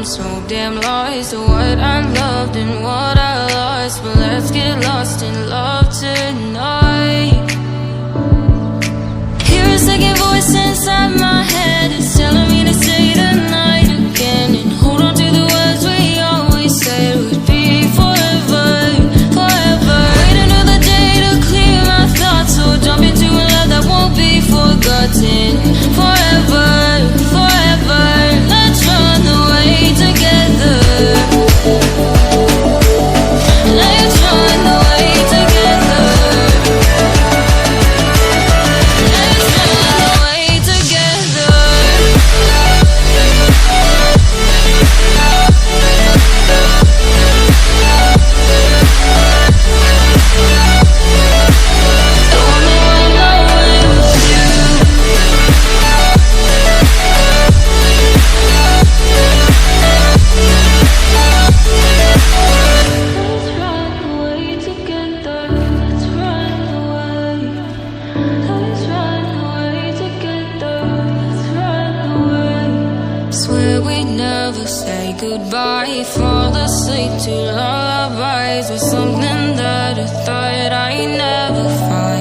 so damn lost to what I loved and what I lost. But let's get lost in love tonight. Hear a second voice inside my head, it's telling me to say tonight again, and hold on to the words we always said would be forever, forever. Wait another day to clear my thoughts, so jump into a love that won't be forgotten. Forever, forever, let's run away together. Let's run away together. Let's run away together. Don't wanna run away with you. Let's run away together. Let's run away. Let's run away together. Let's run away. Swear we never say goodbye. Fall asleep to lullabies with something that I thought I'd never find.